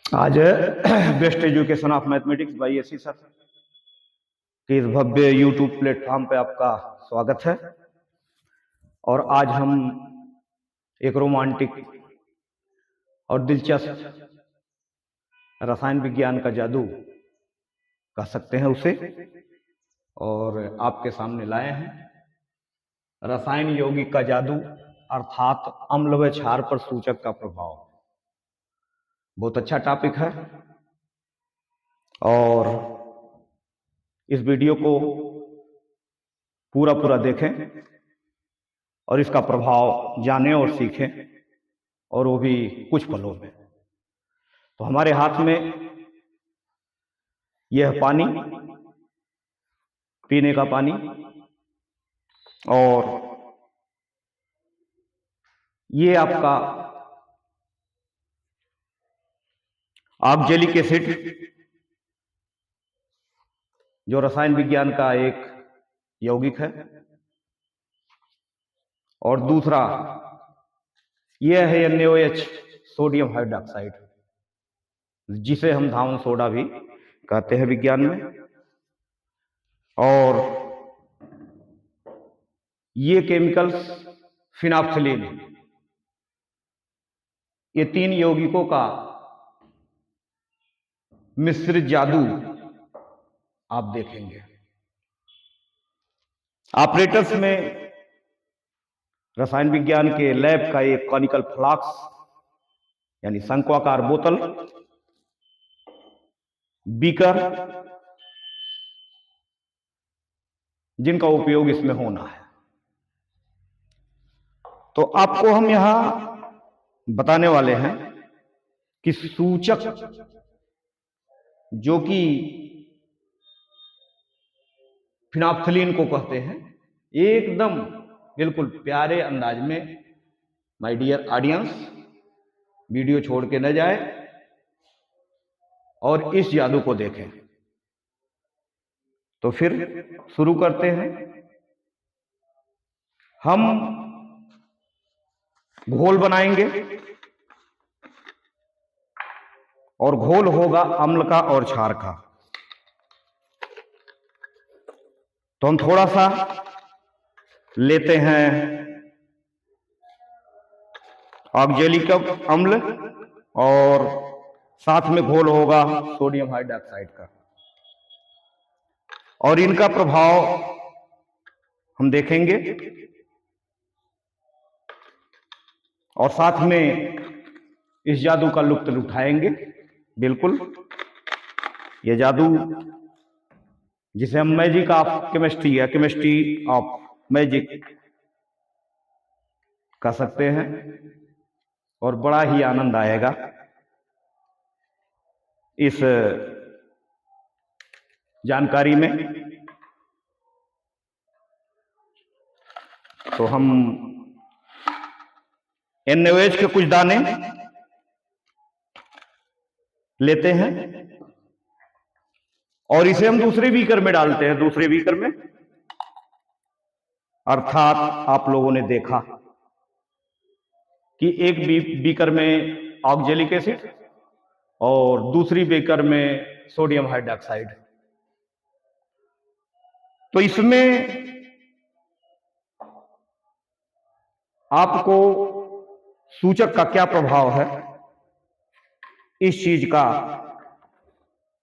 आज best education of mathematics by AC sir के इस भव्य यूट्यूब प्लेटफॉर्म पे आपका स्वागत है। और आज हम एक रोमांटिक और दिलचस्प रसायन विज्ञान का जादू कह सकते हैं उसे, और आपके सामने लाए हैं रसायन यौगिक का जादू अर्थात अम्ल व क्षार पर सूचक का प्रभाव। बहुत अच्छा टॉपिक है और इस वीडियो को पूरा देखें और इसका प्रभाव जानें और सीखें, और वो भी कुछ पलों में। तो हमारे हाथ में यह पानी, पीने का पानी, और ये आपका ऑक्जेलिक एसिड जो रसायन विज्ञान का एक यौगिक है, और दूसरा यह है NaOH सोडियम हाइड्रोक्साइड, जिसे हम धावन सोडा भी कहते हैं विज्ञान में। और ये केमिकल्स फिनाफ्थलीन, ये तीन यौगिकों का मिश्रित जादू आप देखेंगे। ऑपरेटर्स में रसायन विज्ञान के लैब का एक कॉनिकल फ्लास्क यानी शंक्वाकार बोतल, बीकर, जिनका उपयोग इसमें होना है। तो आपको हम यहां बताने वाले हैं कि सूचक जो कि फिनाफ्थलीन को कहते हैं, एकदम बिल्कुल प्यारे अंदाज में माय डियर ऑडियंस वीडियो छोड़ के न जाए और इस जादू को देखें। तो फिर शुरू करते हैं। हम घोल बनाएंगे और घोल होगा अम्ल का और क्षार का। तो हम थोड़ा सा लेते हैं ऑक्जेलिक अम्ल और साथ में घोल होगा सोडियम हाइड्रोक्साइड का, और इनका प्रभाव हम देखेंगे और साथ में इस जादू का लुत्फ उठाएंगे। बिल्कुल ये जादू जिसे हम मैजिक ऑफ केमिस्ट्री या केमिस्ट्री ऑफ मैजिक कह सकते हैं, और बड़ा ही आनंद आएगा इस जानकारी में। तो हम NaOH के कुछ दाने लेते हैं और इसे हम दूसरे बीकर में डालते हैं। दूसरे बीकर में अर्थात आप लोगों ने देखा कि एक बीकर में ऑक्जेलिक एसिड और दूसरी बीकर में सोडियम हाइड्रोक्साइड। तो इसमें आपको सूचक का क्या प्रभाव है, इस चीज का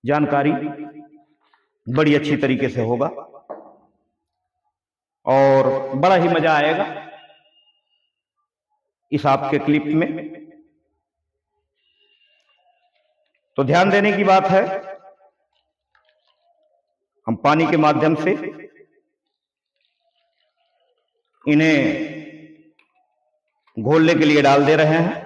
जानकारी बड़ी अच्छी तरीके से होगा और बड़ा ही मजा आएगा इस आपके क्लिप में। तो ध्यान देने की बात है, हम पानी के माध्यम से इन्हें घोलने के लिए डाल दे रहे हैं,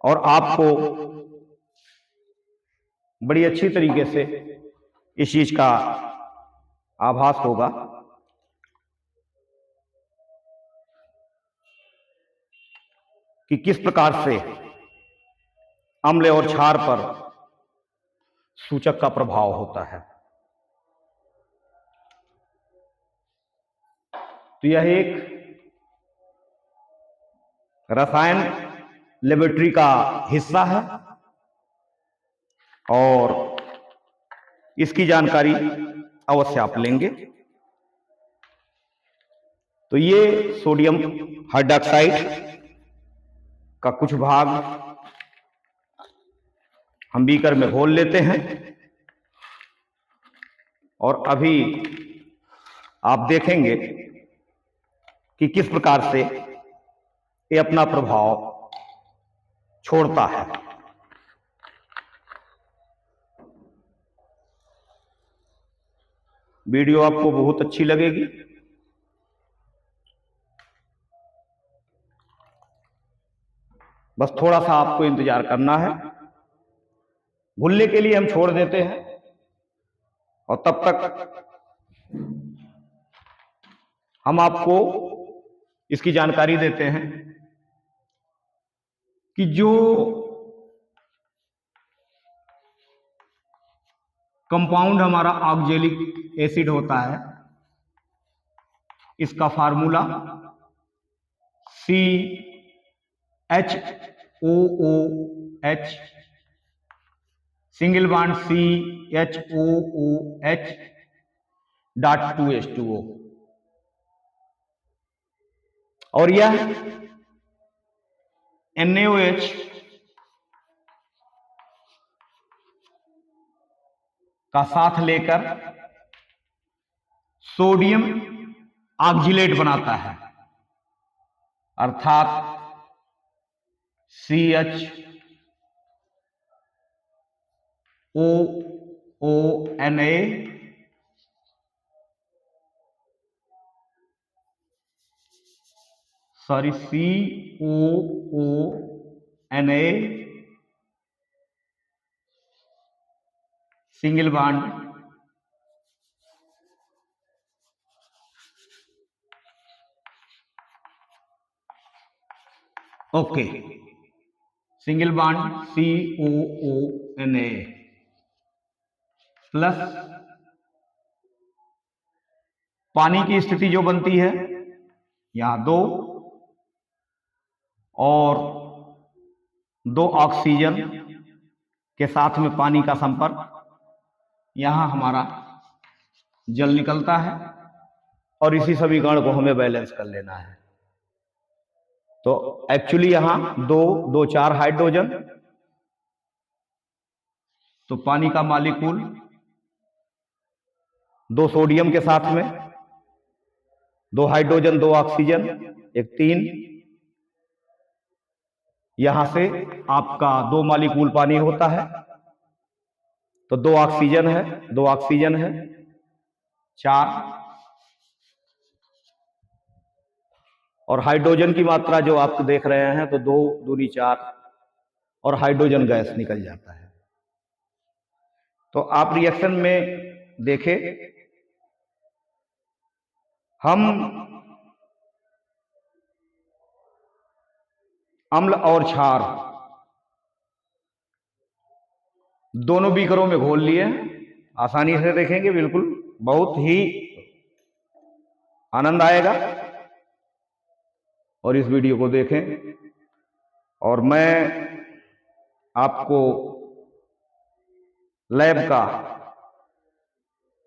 और आपको बड़ी अच्छी तरीके से इस चीज का आभास होगा कि किस प्रकार से अम्ल और क्षार पर सूचक का प्रभाव होता है। तो यह एक रसायन लेबोरेटरी का हिस्सा है और इसकी जानकारी अवश्य आप लेंगे। तो ये सोडियम हाइड्रॉक्साइड का कुछ भाग हम बीकर में घोल लेते हैं और अभी आप देखेंगे कि किस प्रकार से ये अपना प्रभाव छोड़ता है। वीडियो आपको बहुत अच्छी लगेगी। बस थोड़ा सा आपको इंतजार करना है। घुलने के लिए हम छोड़ देते हैं और तब तक हम आपको इसकी जानकारी देते हैं कि जो कंपाउंड हमारा ऑक्जेलिक एसिड होता है, इसका formula CHOOH single bond CHOOH dot 2H2O और यह NaOH का साथ लेकर सोडियम ऑक्जिलेट बनाता है, अर्थात CHOONA single bond okay, single bond COONA plus पानी की स्थिति जो बनती है यहां 2 और 2 ऑक्सीजन के साथ में पानी का संपर्क, यहां हमारा जल निकलता है और इसी समीकरण को हमें बैलेंस कर लेना है। तो एक्चुअली यहां 2 2 4 हाइड्रोजन, तो पानी का मॉलिक्यूल 2 सोडियम के साथ में 2 हाइड्रोजन 2 ऑक्सीजन 1 3, यहां से आपका 2 मॉलिक्यूल पानी होता है, तो 2 ऑक्सीजन है 2 ऑक्सीजन है 4 और हाइड्रोजन की मात्रा जो आप देख रहे हैं तो 2 दूनी 4 और हाइड्रोजन गैस निकल जाता है। तो आप रिएक्शन में देखें, हम अम्ल और क्षार दोनों बीकरों में घोल लिए हैं। आसानी से देखेंगे, बिल्कुल बहुत ही आनंद आएगा और इस वीडियो को देखें। और मैं आपको लैब का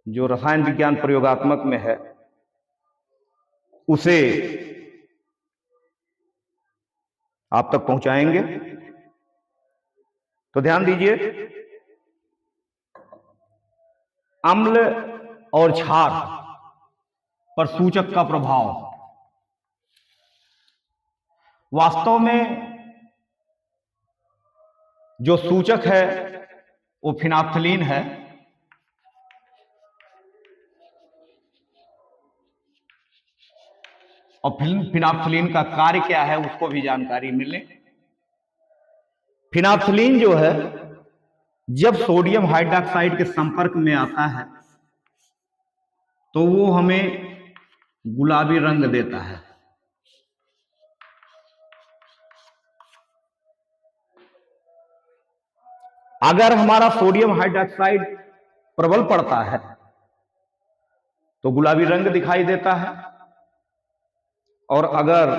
जो रसायन विज्ञान प्रयोगात्मक में है उसे आप तक पहुंचाएंगे। तो ध्यान दीजिए, अम्ल और क्षार पर सूचक का प्रभाव वास्तव में जो सूचक है वो फिनाफ्थलीन है और फिनाफ्थलीन का कार्य क्या है उसको भी जानकारी मिले। फिनाफ्थलीन जो है जब सोडियम हाइड्रॉक्साइड के संपर्क में आता है तो वो हमें गुलाबी रंग देता है। अगर हमारा सोडियम हाइड्रॉक्साइड प्रबल पड़ता है तो गुलाबी रंग दिखाई देता है और अगर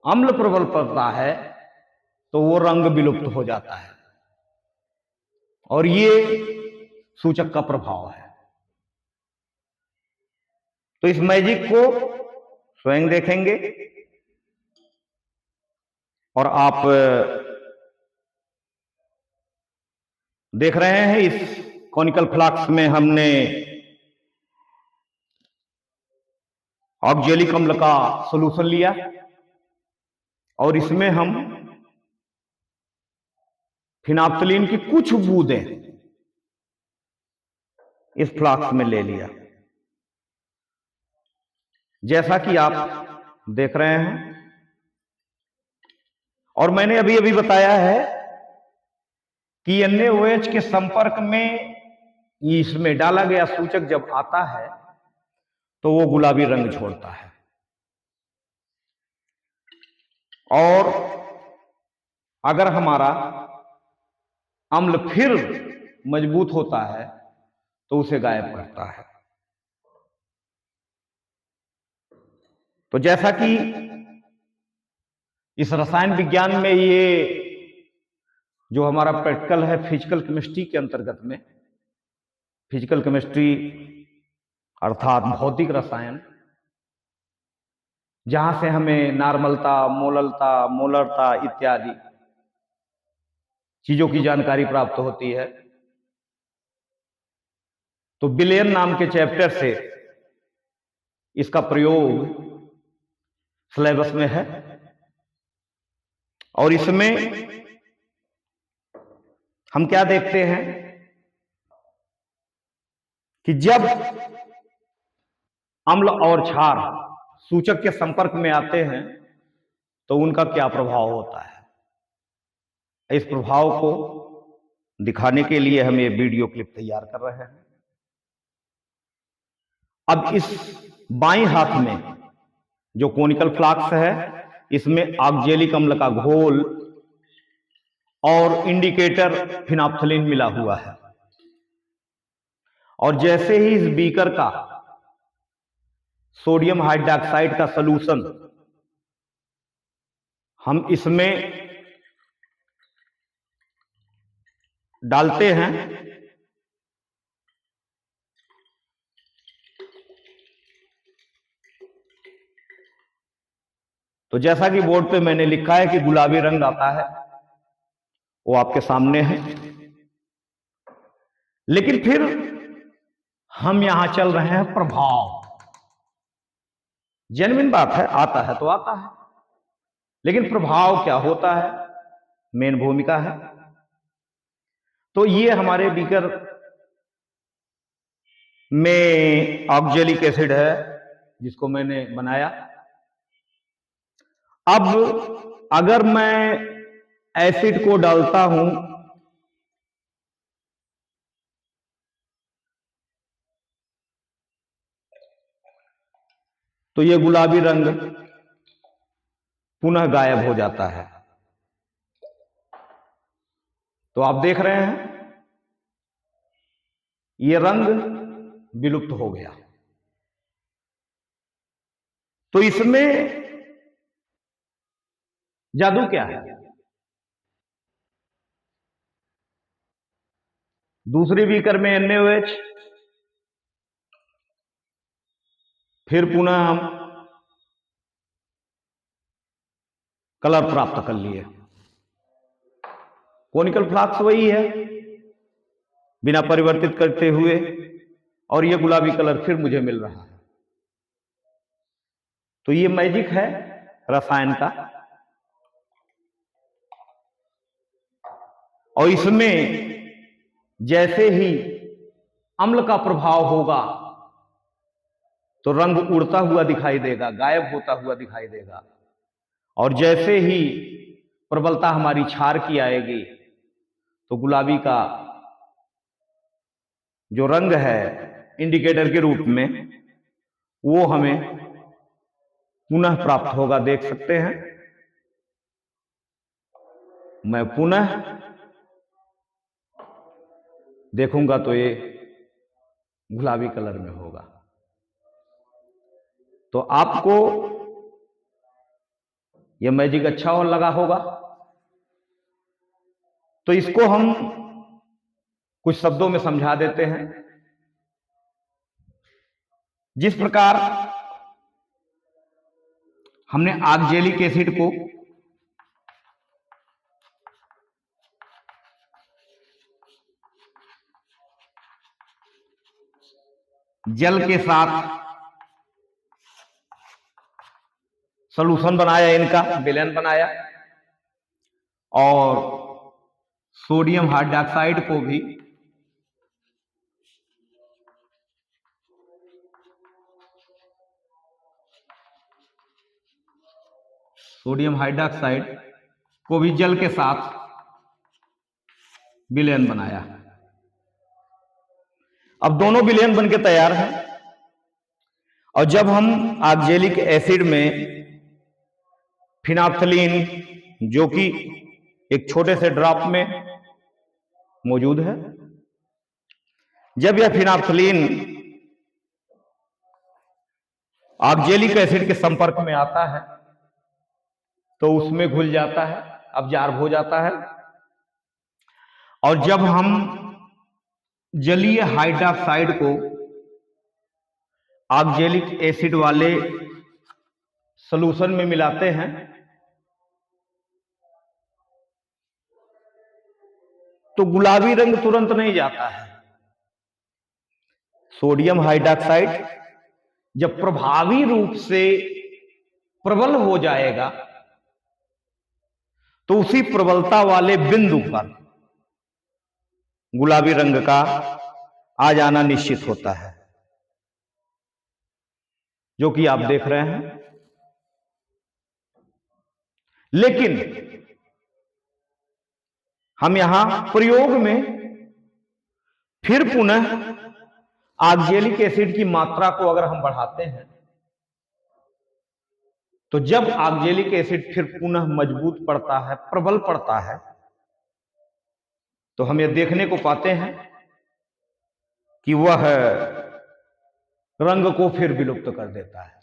अम्ल प्रबल पड़ता है तो वो रंग विलुप्त हो जाता है, और ये सूचक का प्रभाव है। तो इस मैजिक को स्वयं देखेंगे और आप देख रहे हैं इस कॉनिकल फ्लास्क में हमने ऑक्जेलिक अम्ल का सॉल्यूशन लिया और इसमें हम फिनाप्थलीन की कुछ बूंदें इस फ्लास्क में ले लिया, जैसा कि आप देख रहे हैं। और मैंने अभी अभी बताया है कि NaOH के संपर्क में इसमें डाला गया सूचक जब आता है तो वो गुलाबी रंग छोड़ता है, और अगर हमारा अम्ल फिर मजबूत होता है तो उसे गायब करता है। तो जैसा कि इस रसायन विज्ञान में ये जो हमारा प्रैक्टिकल है फिजिकल केमिस्ट्री के अंतर्गत में, फिजिकल केमिस्ट्री अर्थात भौतिक रसायन, जहां से हमें नॉर्मलता, मोललता, मोलरता इत्यादि चीजों की जानकारी प्राप्त होती है। तो विलयन नाम के चैप्टर से इसका प्रयोग सिलेबस में है, और इसमें हम क्या देखते हैं कि जब अम्ल और क्षार सूचक के संपर्क में आते हैं तो उनका क्या प्रभाव होता है। इस प्रभाव को दिखाने के लिए हम ये वीडियो क्लिप तैयार कर रहे हैं। अब इस बाएं हाथ में जो कोनिकल फ्लास्क है, इसमें ऑक्जेलिक अम्ल का घोल और इंडिकेटर फिनाप्थलीन मिला हुआ है, और जैसे ही इस बीकर का सोडियम हाइड्रोक्साइड का सॉल्यूशन हम इसमें डालते हैं तो जैसा कि बोर्ड पे मैंने लिखा है कि गुलाबी रंग आता है, वो आपके सामने है। लेकिन फिर हम यहां चल रहे हैं प्रभाव। जेन्युइन बात है, आता है तो आता है, लेकिन प्रभाव क्या होता है, मेन भूमिका है। तो ये हमारे बीकर में ऑक्जेलिक एसिड है जिसको मैंने बनाया। अब अगर मैं एसिड को डालता हूं तो ये गुलाबी रंग पुनः गायब हो जाता है। तो आप देख रहे हैं ये रंग विलुप्त हो गया। तो इसमें जादू क्या है? दूसरी बीकर में NaOH, फिर पुनः हम कलर प्राप्त कर लिए। कोनिकल फ्लास्क वही है बिना परिवर्तित करते हुए, और ये गुलाबी कलर फिर मुझे मिल रहा है। तो ये मैजिक है रसायन का, और इसमें जैसे ही अम्ल का प्रभाव होगा तो रंग उड़ता हुआ दिखाई देगा, गायब होता हुआ दिखाई देगा, और जैसे ही प्रबलता हमारी क्षार की आएगी तो गुलाबी का जो रंग है इंडिकेटर के रूप में वो हमें पुनः प्राप्त होगा। देख सकते हैं, मैं पुनः देखूंगा तो ये गुलाबी कलर में होगा। तो आपको ये मैजिक अच्छा और लगा होगा। तो इसको हम कुछ शब्दों में समझा देते हैं। जिस प्रकार हमने ऑक्जेलिक एसिड को जल के साथ सॉल्यूशन बनाया, इनका विलयन बनाया, और सोडियम हाइड्रोक्साइड को भी जल के साथ विलयन बनाया। अब दोनों विलयन बनके तैयार हैं। और जब हम ऑक्जेलिक एसिड में फिनाप्थलीन, जो कि एक छोटे से ड्रॉप में मौजूद है, जब यह फिनाप्थलीन ऑक्जेलिक एसिड के संपर्क में आता है तो उसमें घुल जाता है, अब्जॉर्ब हो जाता है। और जब हम जलीय हाइड्रोक्साइड को ऑक्जेलिक एसिड वाले सॉल्यूशन में मिलाते हैं तो गुलाबी रंग तुरंत नहीं जाता है। सोडियम हाइड्रोक्साइड जब प्रभावी रूप से प्रबल हो जाएगा तो उसी प्रबलता वाले बिंदु पर गुलाबी रंग का आ जाना निश्चित होता है, जो कि आप देख रहे हैं। लेकिन हम यहां प्रयोग में फिर पुनः ऑक्जेलिक एसिड की मात्रा को अगर हम बढ़ाते हैं तो जब ऑक्जेलिक एसिड फिर पुनः मजबूत पड़ता है, प्रबल पड़ता है, तो हम यह देखने को पाते हैं कि वह रंग को फिर विलुप्त कर देता है।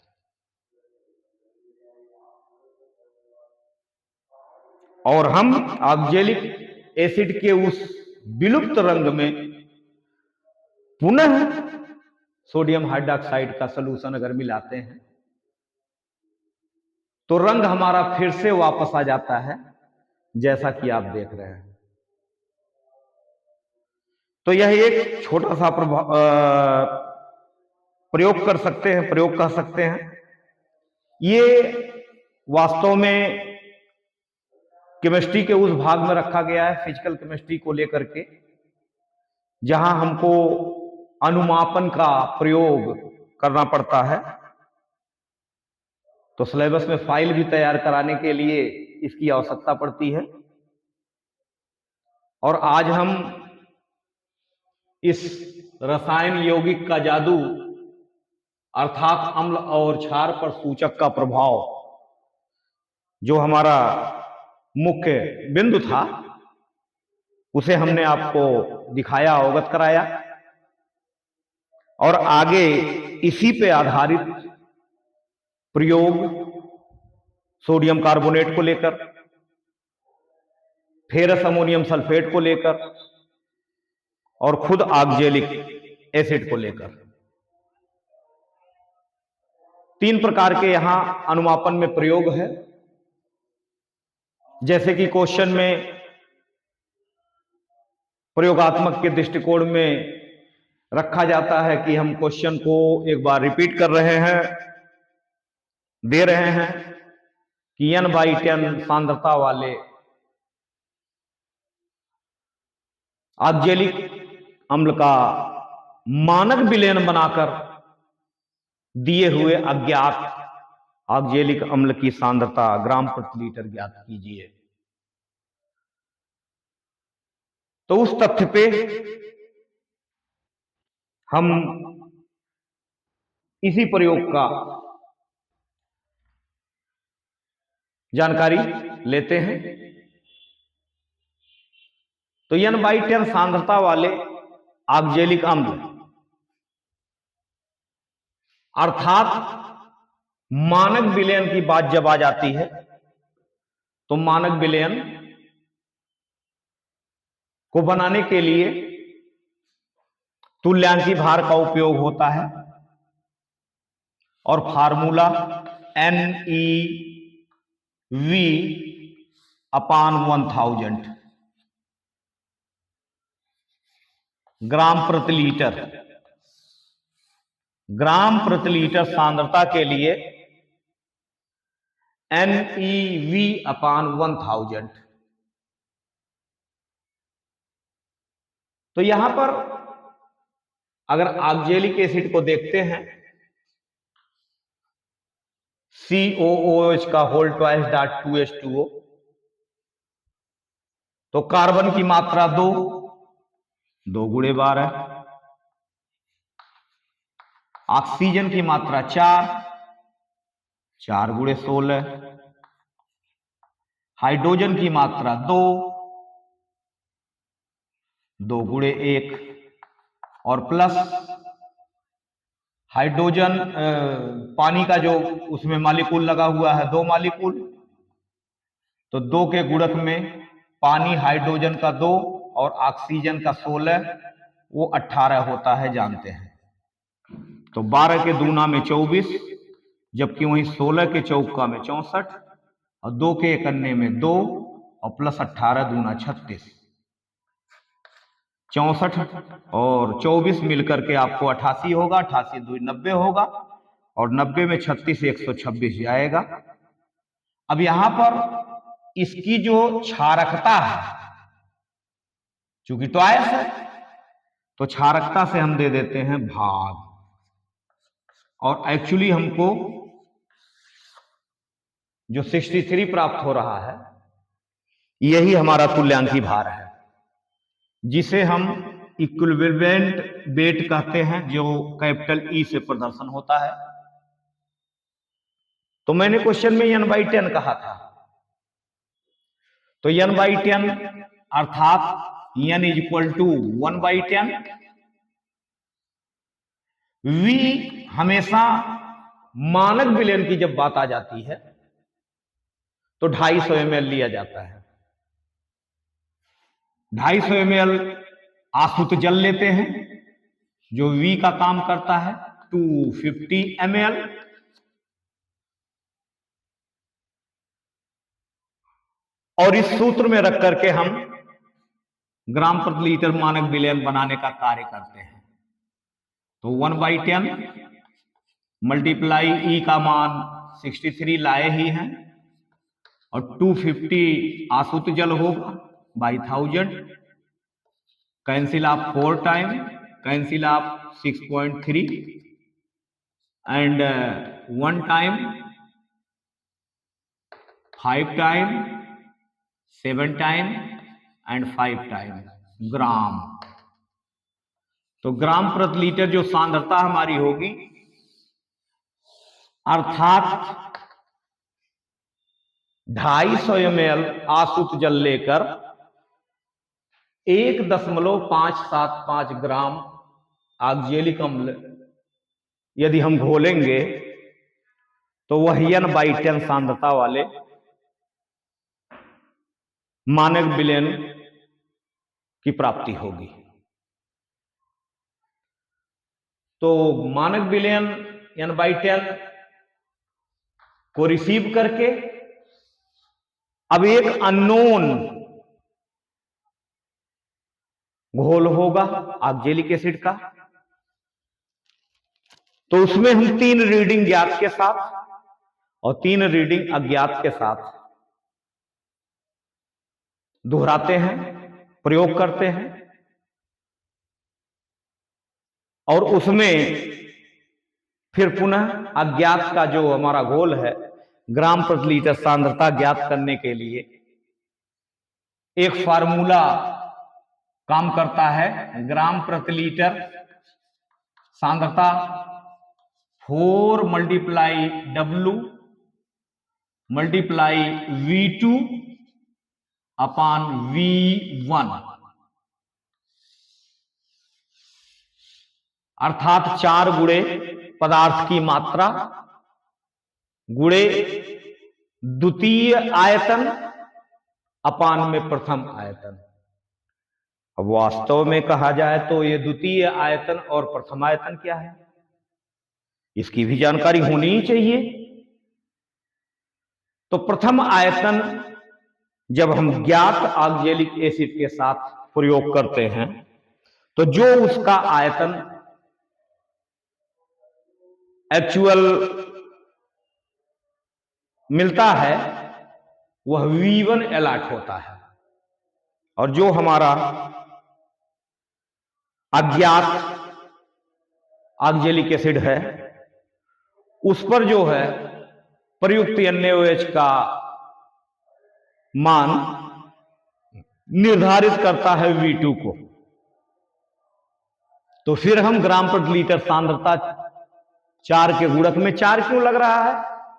और हम ऑक्जेलिक एसिड के उस विलुप्त रंग में पुनः सोडियम हाइड्रोक्साइड का सॉल्यूशन अगर मिलाते हैं तो रंग हमारा फिर से वापस आ जाता है, जैसा कि आप देख रहे हैं। तो यह एक छोटा सा प्रयोग कह सकते हैं। ये वास्तव में केमिस्ट्री के उस भाग में रखा गया है, फिजिकल केमिस्ट्री को लेकर के, जहां हमको अनुमापन का प्रयोग करना पड़ता है। तो सिलेबस में फाइल भी तैयार कराने के लिए इसकी आवश्यकता पड़ती है। और आज हम इस रसायन यौगिक का जादू अर्थात अम्ल और क्षार पर सूचक का प्रभाव, जो हमारा मुख्य बिंदु था, उसे हमने आपको दिखाया, अवगत कराया। और आगे इसी पे आधारित प्रयोग सोडियम कार्बोनेट को लेकर, फेरस अमोनियम सल्फेट को लेकर और खुद ऑक्जेलिक एसिड को लेकर, 3 प्रकार के यहां अनुमापन में प्रयोग है। जैसे कि क्वेश्चन में प्रयोगात्मक के दृष्टिकोण में रखा जाता है कि हम क्वेश्चन को एक बार रिपीट कर रहे हैं, दे रहे हैं कि N/10 सांद्रता वाले ऑक्जेलिक अम्ल का मानक विलयन बनाकर दिए हुए अज्ञात ऑक्जेलिक अम्ल की सांद्रता ग्राम प्रति लीटर ज्ञात कीजिए। तो उस तथ्य पे हम इसी प्रयोग का जानकारी लेते हैं। तो N/10 सांद्रता वाले ऑक्जेलिक अम्ल अर्थात मानक विलयन की बात जब आ जाती है तो मानक विलयन को बनाने के लिए तुल्यांकी भार का उपयोग होता है और फार्मूला NeV अपान 1000 ग्राम प्रति लीटर। ग्राम प्रति लीटर सांद्रता के लिए NeV अपान 1000। तो यहां पर अगर ऑक्जेलिक एसिड को देखते हैं COOH का होल ट्वाइस डॉट 2H2O, तो कार्बन की मात्रा 2 गुणे 12, ऑक्सीजन की मात्रा 4 गुणे 16, हाइड्रोजन की मात्रा 2 गुणे 1 और प्लस हाइड्रोजन पानी का जो उसमें मालिक्यूल लगा हुआ है 2 मालिक्यूल, तो 2 के गुणक में पानी हाइड्रोजन का 2 और ऑक्सीजन का 16, वो 18 होता है, जानते हैं। तो 12 के दूना में 24, जबकि वहीं 16 के चौका में 64 और 2 के इकन्ने में 2 और प्लस 18 दूना 36, 64 और 24 मिलकर के आपको 88 होगा, 88 2 90 होगा और 90 में 36 126 जाएगा। अब यहां पर इसकी जो क्षारकता है, चूंकि ट्वाइस है तो क्षारकता से हम दे देते हैं भाग, और एक्चुअली हमको जो 63 प्राप्त हो रहा है यही हमारा तुल्यांकी भार है, जिसे हम इक्विवेलेंट वेट कहते हैं, जो कैपिटल E से प्रदर्शन होता है। तो मैंने क्वेश्चन में N/10 कहा था, तो N/10 अर्थात N = 1/10। V हमेशा मानक विलयन की जब बात आ जाती है तो 250 ml लिया जाता है। 250 ml आसुत जल लेते हैं, जो V का काम करता है 250 ml, और इस सूत्र में रख करके हम ग्राम प्रति लीटर मानक विलयन बनाने का कार्य करते हैं। तो 1/10 मल्टीप्लाई E का मान 63 लाए ही हैं और 250 आसुत जल होगा by 1000, cancel off 4 time, cancel off 6.3 and 1 time, 5 time, 7 time and 5 time gram. तो ग्राम प्रति लीटर जो सांद्रता हमारी होगी, अर्थात 250 ml आसुत जल लेकर 1.575 ग्राम ऑक्जेलिक अम्ल यदि हम घोलेंगे तो वह N/10 सांद्रता वाले मानक विलयन की प्राप्ति होगी। तो मानक विलयन N/10 को रिसीव करके अब एक अननोन घोल होगा ऑक्जेलिक एसिड का, तो उसमें हम 3 रीडिंग ज्ञात के साथ और 3 रीडिंग अज्ञात के साथ दोहराते हैं, प्रयोग करते हैं, और उसमें फिर पुनः अज्ञात का जो हमारा घोल है, ग्राम प्रति लीटर सांद्रता ज्ञात करने के लिए एक फार्मूला काम करता है। ग्राम प्रति लीटर सांद्रता 4 मल्टीप्लाई W मल्टीप्लाई V2 अपान V1, अर्थात 4 गुणे पदार्थ की मात्रा गुणे द्वितीय आयतन अपान में प्रथम आयतन। अब वास्तव में कहा जाए तो ये द्वितीय आयतन और प्रथम आयतन क्या है, इसकी भी जानकारी होनी ही चाहिए। तो प्रथम आयतन जब हम ज्ञात ऑक्जेलिक एसिड के साथ प्रयोग करते हैं तो जो उसका आयतन एक्चुअल मिलता है वह V1 अलॉट होता है, और जो हमारा अज्ञात ऑक्जेलिक एसिड है उस पर जो है प्रयुक्त NaOH का मान निर्धारित करता है V2 को। तो फिर हम ग्राम प्रति लीटर सांद्रता 4 के गुणक में 4 क्यों लग रहा है,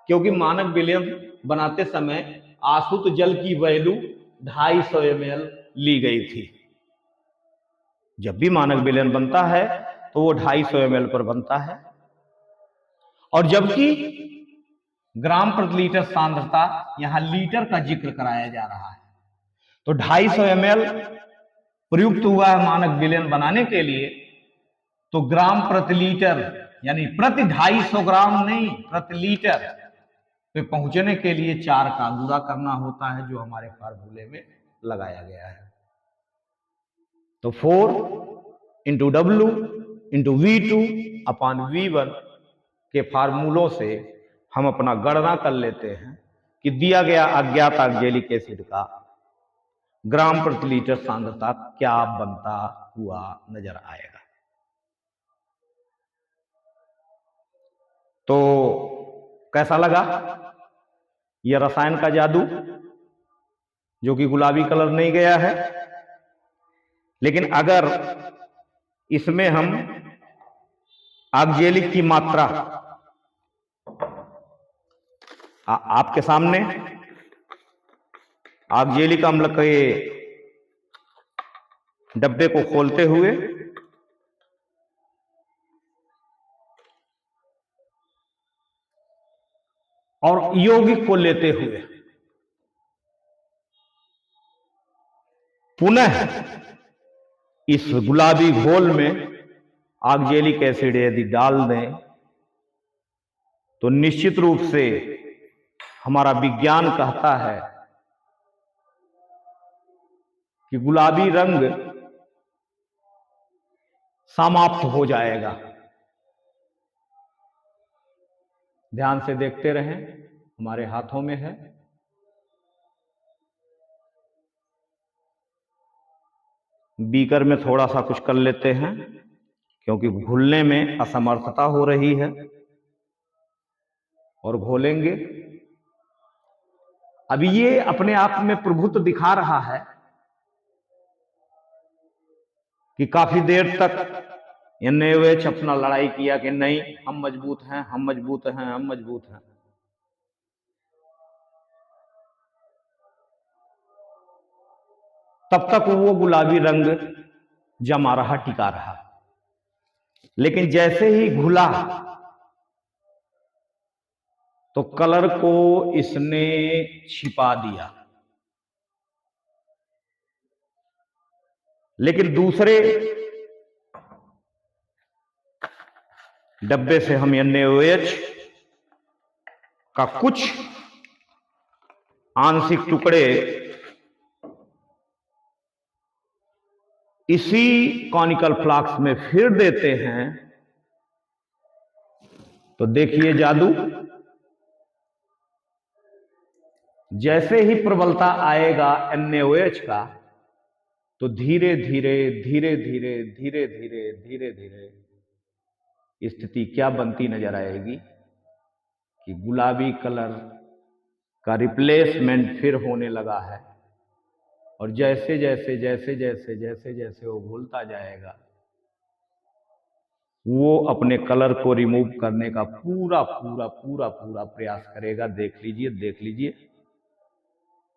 क्योंकि मानक विलयन बनाते समय आसुत जल की वैल्यू 250 ml ली गई थी। जब भी मानक विलयन बनता है तो वो 250 ml पर बनता है, और जबकि ग्राम प्रति लीटर सांद्रता यहां लीटर का जिक्र कराया जा रहा है, तो 250 ml प्रयुक्त हुआ है मानक विलयन बनाने के लिए, तो ग्राम प्रति लीटर यानी प्रति 250 ग्राम नहीं, प्रति लीटर पे पहुंचने के लिए 4 का गुणा करना होता है, जो हमारे फार्मूले में लगाया गया है। तो 4 इंटू W इंटू V2 अपान V1 के फार्मूलों से हम अपना गणना कर लेते हैं कि दिया गया अज्ञात ऑक्जेलिक एसिड का ग्राम प्रति लीटर सांद्रता क्या बनता हुआ नजर आएगा। तो कैसा लगा यह रसायन का जादू, जो कि गुलाबी कलर नहीं गया है। लेकिन अगर इसमें हम ऑक्जेलिक की मात्रा आपके सामने ऑक्जेलिक अम्ल के डब्बे को खोलते हुए और यौगिक को लेते हुए पुनः इस गुलाबी घोल में ऑक्जेलिक एसिड यदि डाल दें तो निश्चित रूप से हमारा विज्ञान कहता है कि गुलाबी रंग समाप्त हो जाएगा। ध्यान से देखते रहें, हमारे हाथों में है। बीकर में थोड़ा सा कुछ कर लेते हैं क्योंकि घुलने में असमर्थता हो रही है, और घोलेंगे। अभी ये अपने आप में प्रभुत्व दिखा रहा है कि काफी देर तक NaOH अपना लड़ाई किया कि नहीं, हम मजबूत हैं, हम मजबूत हैं, हम मजबूत हैं। तब तक वो गुलाबी रंग जमा रहा, टिका रहा। लेकिन जैसे ही घुला तो कलर को इसने छिपा दिया। लेकिन दूसरे डब्बे से हम NaOH का कुछ आंशिक टुकड़े इसी कॉनिकल फ्लास्क में फिर देते हैं, तो देखिए जादू। जैसे ही प्रबलता आएगा NaOH का, तो धीरे धीरे धीरे धीरे धीरे धीरे धीरे धीरे स्थिति क्या बनती नजर आएगी कि गुलाबी कलर का रिप्लेसमेंट फिर होने लगा है, और जैसे जैसे जैसे जैसे जैसे जैसे वो घुलता जाएगा वो अपने कलर को रिमूव करने का पूरा पूरा पूरा पूरा प्रयास करेगा। देख लीजिए, देख लीजिए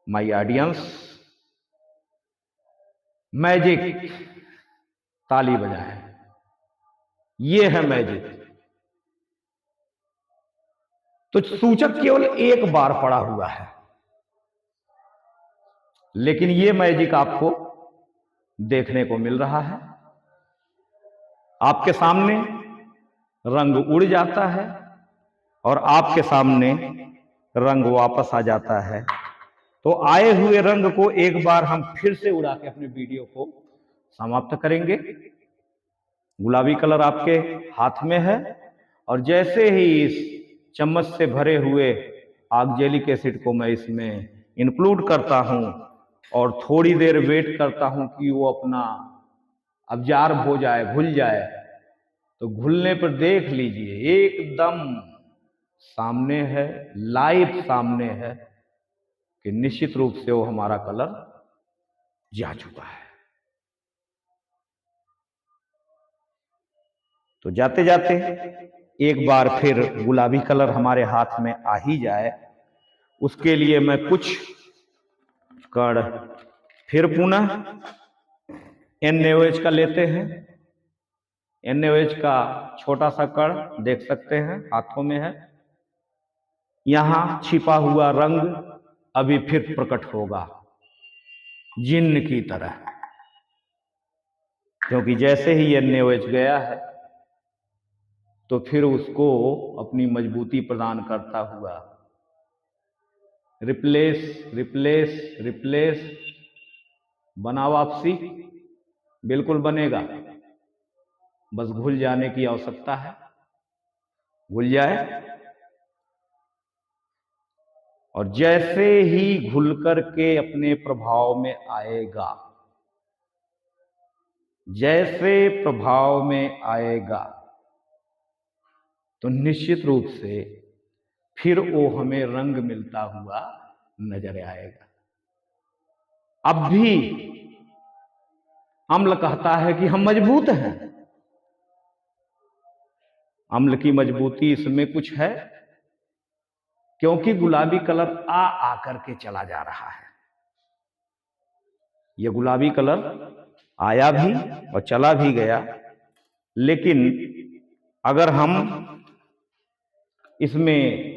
माय ऑडियंस, मैजिक। ताली बजाएं, ये है मैजिक। तो सूचक केवल एक बार पड़ा हुआ है, लेकिन ये मैजिक आपको देखने को मिल रहा है। आपके सामने रंग उड़ जाता है और आपके सामने रंग वापस आ जाता है। तो आए हुए रंग को एक बार हम फिर से उड़ा के अपने वीडियो को समाप्त करेंगे। गुलाबी कलर आपके हाथ में है और जैसे ही इस चम्मच से भरे हुए ऑक्जेलिक एसिड को मैं इसमें इंक्लूड करता हूं और थोड़ी देर वेट करता हूं कि वो अपना अब्जॉर्ब हो जाए, घुल जाए, तो घुलने पर देख लीजिए एकदम सामने है, लाइव सामने है कि निश्चित रूप से वो हमारा कलर जा चुका है। तो जाते जाते एक बार फिर गुलाबी कलर हमारे हाथ में आ ही जाए, उसके लिए मैं कुछ कण फिर पुनः NaOH का लेते हैं। NaOH का छोटा सा कण देख सकते हैं हाथों में है। यहां छिपा हुआ रंग अभी फिर प्रकट होगा जिन्न की तरह, क्योंकि जैसे ही NaOH गया है तो फिर उसको अपनी मजबूती प्रदान करता हुआ रिप्लेस रिप्लेस रिप्लेस बना वापसी बिल्कुल बनेगा, बस घुल जाने की आवश्यकता है। घुल जाए और जैसे ही घुल कर के अपने प्रभाव में आएगा, जैसे प्रभाव में आएगा तो निश्चित रूप से फिर वो हमें रंग मिलता हुआ नजर आएगा। अब भी अम्ल कहता है कि हम मजबूत हैं। अम्ल की मजबूती इसमें कुछ है, क्योंकि गुलाबी कलर आ आकर के चला जा रहा है। यह गुलाबी कलर आया भी और चला भी गया, लेकिन अगर हम इसमें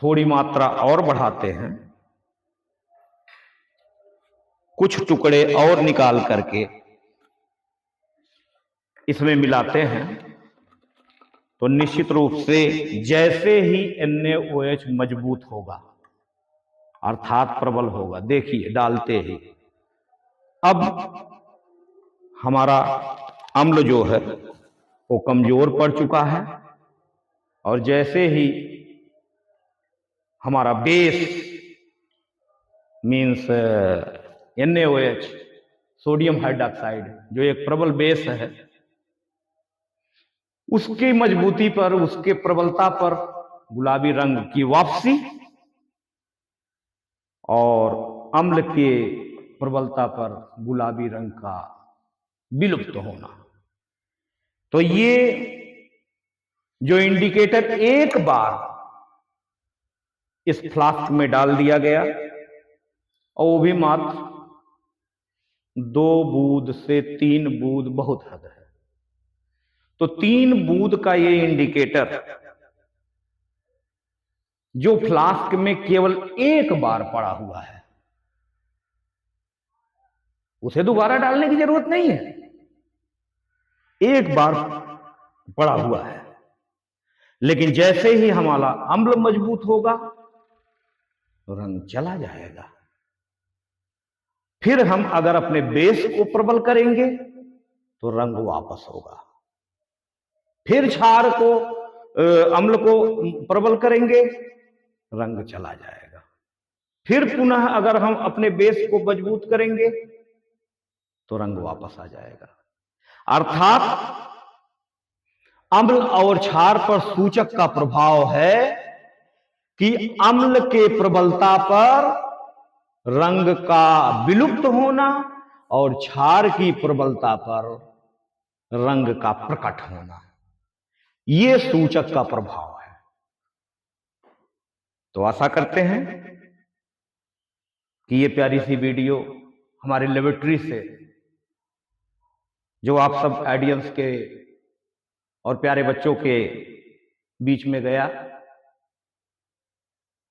थोड़ी मात्रा और बढ़ाते हैं, कुछ टुकड़े और निकाल करके इसमें मिलाते हैं, तो निश्चित रूप से जैसे ही NaOH मजबूत होगा अर्थात प्रबल होगा, देखिए डालते ही अब हमारा अम्ल जो है वो कमजोर पड़ चुका है और जैसे ही हमारा base means NaOH sodium hydroxide जो एक प्रबल बेस है, उसकी मजबूती पर, उसके प्रबलता पर गुलाबी रंग की वापसी और अम्ल के प्रबलता पर गुलाबी रंग का विलुप्त होना। तो ये जो इंडिकेटर एक बार इस फ्लास्क में डाल दिया गया और वो भी मात्र 2 बूंद से 3 बूंद बहुत हद है, तो 3 बूंद का ये इंडिकेटर जो फ्लास्क में केवल एक बार पड़ा हुआ है, उसे दोबारा डालने की जरूरत नहीं है, एक बार पड़ा हुआ है। लेकिन जैसे ही हमारा अम्ल मजबूत होगा रंग चला जाएगा। फिर हम अगर अपने बेस को प्रबल करेंगे तो रंग वापस होगा। फिर क्षार को अम्ल को प्रबल करेंगे, रंग चला जाएगा। फिर पुनः अगर हम अपने बेस को मजबूत करेंगे तो रंग वापस आ जाएगा। अर्थात अम्ल और क्षार पर सूचक का प्रभाव है कि अम्ल के प्रबलता पर रंग का विलुप्त होना और क्षार की प्रबलता पर रंग का प्रकट होना, यह सूचक का प्रभाव है। तो आशा करते हैं कि यह प्यारी सी वीडियो हमारे लेबोरेटरी से जो आप सब ऑडियंस के और प्यारे बच्चों के बीच में गया,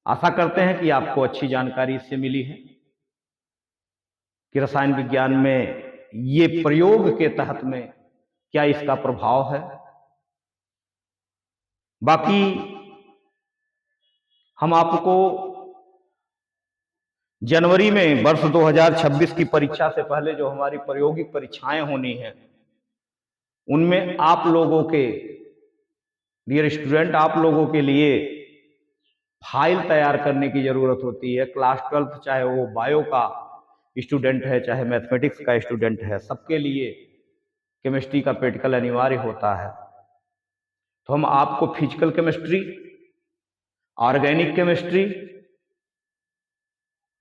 आशा करते हैं कि आपको अच्छी जानकारी इससे मिली है। कि रसायन विज्ञान में ये प्रयोग के तहत में क्या इसका प्रभाव है। बाकी हम आपको जनवरी में वर्ष 2026 की परीक्षा से पहले जो हमारी प्रायोगिक परीक्षाएं होनी है, उनमें आप लोगों के डियर स्टूडेंट, आप लोगों के लिए फाइल तैयार करने की जरूरत होती है। क्लास 12 चाहे वो बायो का स्टूडेंट है चाहे मैथमेटिक्स का स्टूडेंट है, सबके लिए केमिस्ट्री का प्रैक्टिकल अनिवार्य होता है। तो हम आपको फिजिकल केमिस्ट्री, ऑर्गेनिक केमिस्ट्री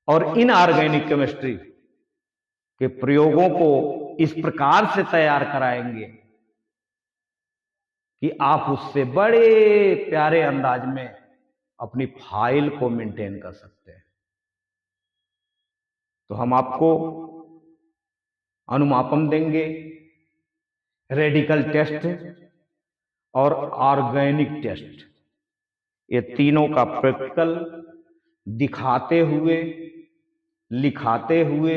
और इनऑर्गेनिक केमिस्ट्री के प्रयोगों को इस प्रकार से तैयार कराएंगे कि आप उससे बड़े प्यारे अंदाज में अपनी फाइल को मेंटेन कर सकते हैं। तो हम आपको अनुमापन देंगे, रेडिकल टेस्ट और ऑर्गेनिक टेस्ट, ये तीनों का प्रैक्टिकल दिखाते हुए, लिखाते हुए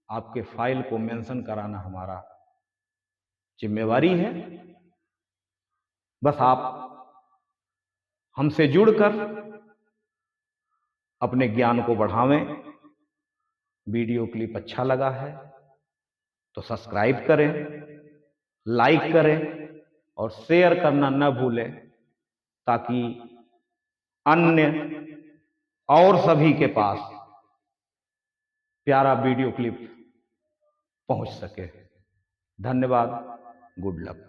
आपके फाइल को मेंशन कराना हमारा जिम्मेवारी है। बस आप हमसे जुड़कर अपने ज्ञान को बढ़ावें। वीडियो क्लिप अच्छा लगा है तो सब्सक्राइब करें, लाइक करें और शेयर करना न भूलें, ताकि अन्य और सभी के पास प्यारा वीडियो क्लिप पहुंच सके। धन्यवाद। Good luck.